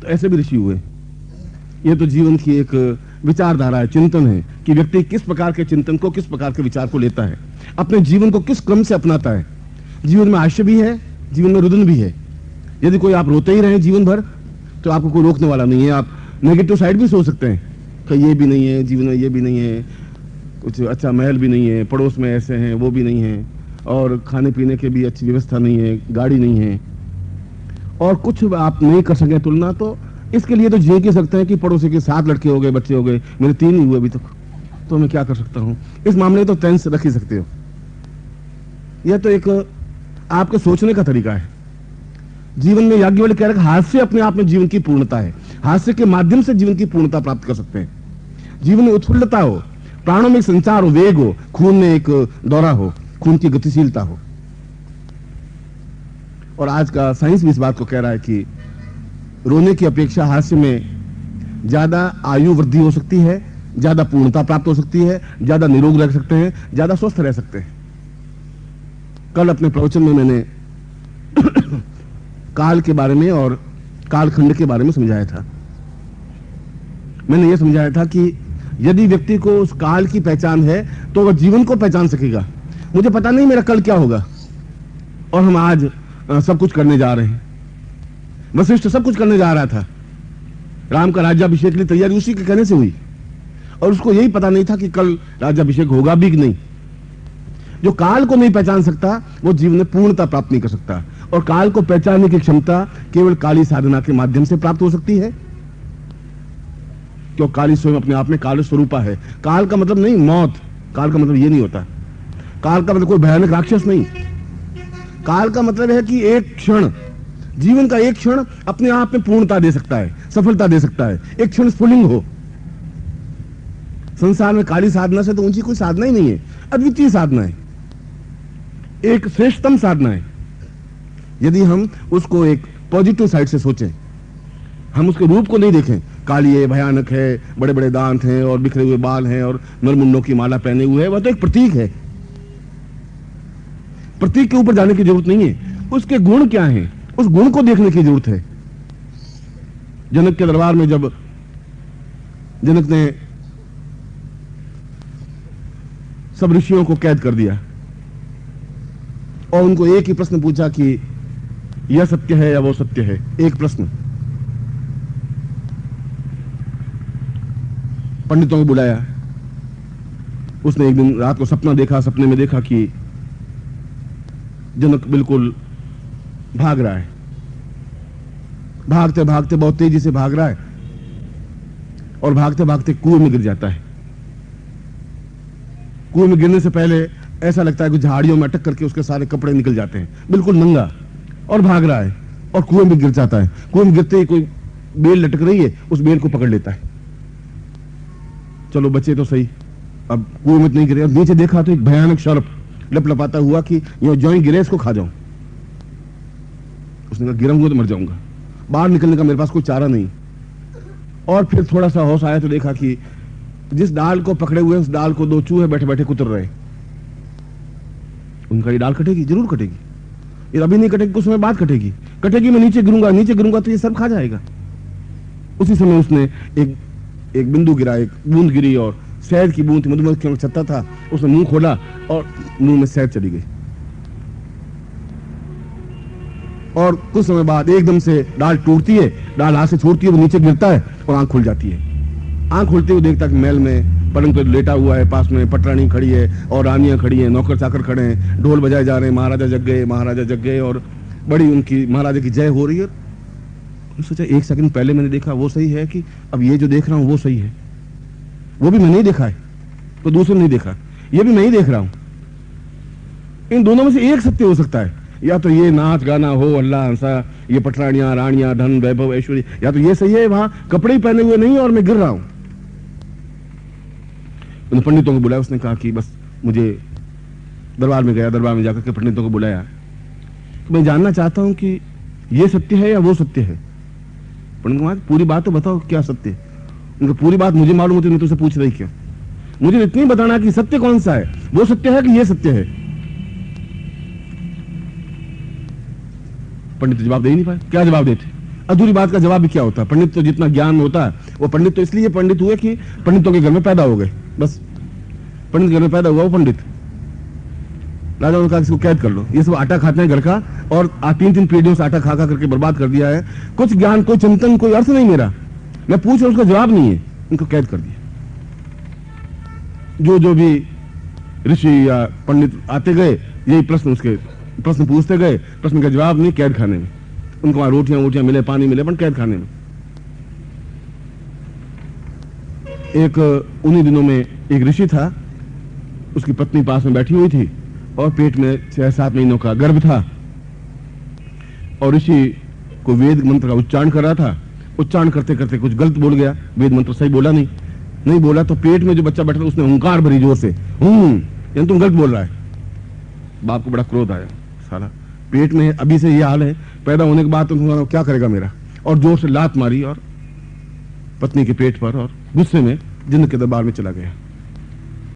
तो ऐसे भी ऋषि हुए। ये तो जीवन की एक विचारधारा है, चिंतन है कि व्यक्ति किस प्रकार के चिंतन को, किस प्रकार के विचार को लेता है, अपने जीवन को किस क्रम से अपनाता है। जीवन में हास्य भी है, जीवन में रुदन भी है। यदि कोई आप रोते ही रहे जीवन भर तो आपको कोई रोकने वाला नहीं है। आप नेगेटिव साइड भी सोच सकते हैं कि ये भी नहीं है जीवन में, ये भी नहीं है, कुछ अच्छा महल भी नहीं है, पड़ोस में ऐसे हैं वो भी नहीं है, और खाने पीने के भी अच्छी व्यवस्था नहीं है, गाड़ी नहीं है, और कुछ आप नहीं कर सके तुलना। तो इसके लिए तो ये कह सकते हैं कि पड़ोसी के 7 लड़के हो गए, बच्चे हो गए, मेरे 3 ही हुए अभी तक, तो मैं क्या कर सकता हूं। इस मामले तो टेंस रख ही सकते हो। यह तो एक आपके सोचने का तरीका है। जीवन में याज्ञवल्क्य कह रहे हैं हास्य अपने आप में जीवन की पूर्णता है। हास्य के माध्यम से जीवन की पूर्णता प्राप्त कर सकते हैं। जीवन में उत्फुल्लता हो, प्राणों में संचार हो, वेग हो, खून में एक दौरा हो, खून की गतिशीलता हो। और आज का साइंस भी इस बात को कह रहा है कि रोने की अपेक्षा हास्य में ज्यादा आयु वृद्धि हो सकती है, ज्यादा पूर्णता प्राप्त हो सकती है, ज्यादा निरोग रह सकते हैं, ज्यादा स्वस्थ रह सकते हैं। कल अपने प्रवचन में मैंने काल के बारे में और कालखंड के बारे में समझाया था। मैंने यह समझाया था कि यदि व्यक्ति को उस काल की पहचान है तो वह जीवन को पहचान सकेगा। मुझे पता नहीं मेरा कल क्या होगा, और हम आज सब कुछ करने जा रहे हैं। वशिष्ठ सब कुछ करने जा रहा था, राम का राज्याभिषेक के लिए तैयारी उसी के कहने से हुई, और उसको यही पता नहीं था कि कल राज्याभिषेक होगा भी कि नहीं। जो काल को नहीं पहचान सकता वो जीवन में पूर्णता प्राप्त नहीं कर सकता, और काल को पहचानने की क्षमता केवल काली साधना के माध्यम से प्राप्त हो सकती है, क्यों काली स्वयं अपने आप में काल स्वरूपा है। काल का मतलब नहीं मौत, काल का मतलब ये नहीं होता। काल का मतलब कोई भयानक राक्षस नहीं। काल का मतलब है कि एक क्षण, जीवन का एक क्षण अपने आप में पूर्णता दे सकता है, सफलता दे सकता है, एक क्षण स्फुलिंग हो। संसार में काली साधना से तो ऊंची कोई साधना ही नहीं है, अद्वितीय साधना है, एक श्रेष्ठतम साधना है। यदि हम उसको एक पॉजिटिव साइड से सोचें, हम उसके रूप को नहीं देखें, काली है, भयानक है, बड़े बड़े दांत हैं और बिखरे हुए बाल हैं और नरमुंडों की माला पहने हुए है, वह तो एक प्रतीक है। प्रतीक के ऊपर जाने की जरूरत नहीं है, उसके गुण क्या हैं उस गुण को देखने की जरूरत है। जनक के दरबार में जब जनक ने सब ऋषियों को कैद कर दिया और उनको एक ही प्रश्न पूछा कि यह सत्य है या वो सत्य है, एक प्रश्न। पंडितों को बुलाया, उसने एक दिन रात को सपना देखा, सपने में देखा कि जनक बिल्कुल भाग रहा है, भागते भागते बहुत तेजी से भाग रहा है और भागते भागते कुएं में गिर जाता है। कुएं में गिरने से पहले ऐसा लगता है कि झाड़ियों में अटक करके उसके सारे कपड़े निकल जाते हैं, बिल्कुल नंगा, और भाग रहा है और कुएं में गिर जाता है। कुएं में गिरते ही कोई बेल लटक रही है, उस बेल को पकड़ लेता है। चलो बचे तो सही, अब कुएं में नहीं गिरे। अब नीचे देखा तो एक भयानक सर्प लपलपाता हुआ कि यो ज्यों ही गिरे इसको खा जाऊं। उसने कहा गिरूंगा तो मर जाऊंगा, बाहर निकलने का मेरे पास कोई चारा नहीं। और फिर थोड़ा सा होश आया तो देखा कि जिस डाल को पकड़े हुए उस डाल को 2 चूहे बैठे बैठे कुतर रहे। उनका ये डाल कटेगी, जरूर कटेगी, ये अभी नहीं कटेगी, कुछ समय बाद कटेगी। कटेगी, मैं नीचे गिरूंगा तो ये सब खा जाएगा। उसी समय उसने एक बिंदु गिरा, एक बूंद गिरी, और शहद की बूंद मधुमक्खियों का छत्ता था, उसने मुंह खोला और मुंह में शहद चली गई। और कुछ समय बाद एकदम से डाल टूटती है, डाल हाथ से छोड़ती है, वो नीचे गिरता है और आंख खुल जाती है। आंख खुलते हुए देखता कि महल में पलंग पर लेटा हुआ है, पास में पटरानी खड़ी है और रानियां खड़ी हैं, नौकर चाकर खड़े हैं, ढोल बजाए जा रहे हैं, महाराजा जग गए, महाराजा जग गए, और बड़ी उनकी महाराजा की जय हो रही है। सोचा एक सेकंड पहले मैंने देखा वो सही है कि अब ये जो देख रहा हूं वो सही है? वो भी मैंने ही देखा है तो दूसरे नहीं देखा, ये भी मैं ही देख रहा हूं। इन दोनों में से एक सत्य हो सकता है, या तो ये नाच गाना हो, अल्लाह हंसा, ये पटरानियां रानियां धन वैभव ऐश्वर्य, या तो ये सही है वहां कपड़े ही पहने हुए नहीं और मैं गिर रहा हूं। उन्हें पंडितों को बुलाया, उसने कहा कि बस मुझे दरबार में गया, दरबार में जाकर के पंडितों को बुलाया कि मैं जानना चाहता हूं कि ये सत्य है या वो सत्य है। पंडित को पूरी बात तो बताओ क्या सत्य है। उनको पूरी बात मुझे मालूम होती, मैं तुझसे पूछ रही क्यों? मुझे इतनी बताना कि सत्य कौन सा है, वो सत्य है कि ये सत्य है। पंडित जवाब दे ही नहीं पाए। क्या जवाब देते? अधूरी बात का जवाब भी क्या होता है? पंडित तो जितना ज्ञान होता है वो पंडित तो इसलिए पंडित हुए कि पंडितों के घर में पैदा हो गए, बस पंडित के घर में पैदा हुआ वो पंडित। राजा ने कहा इसको कैद कर लो, ये सब आटा खाते हैं घर का, और 3-3 पीढ़ियों से आटा खा खा करके बर्बाद कर दिया है, कुछ ज्ञान, कोई चिंतन, कोई अर्थ नहीं मेरा, मैं पूछ रहा हूं उसका जवाब नहीं है, इनको कैद कर दिया। जो भी ऋषि या पंडित आते गए यही प्रश्न पूछते गए, प्रश्न का जवाब नहीं, कैद खाने में। उनको वहां रोटियां मिले, पानी मिले, पर कैद खाने में। एक उन्हीं दिनों में एक ऋषि था, उसकी पत्नी पास में बैठी हुई थी और पेट में 6-7 महीनों का गर्भ था, और ऋषि को वेद मंत्र का उच्चारण कर रहा था। उच्चारण करते करते कुछ गलत बोल गया, वेद मंत्र सही बोला नहीं बोला, तो पेट में जो बच्चा बैठा था उसने हुंकार भरी जोर से, यानी तुम गलत बोल रहा है। बाप को बड़ा क्रोध आया, साला पेट में अभी से ये हाल है, पैदा होने के बाद तुम क्या करेगा मेरा, और जोर से लात मारी और पत्नी के पेट पर, और गुस्से में जिन्न के दरबार में चला गया।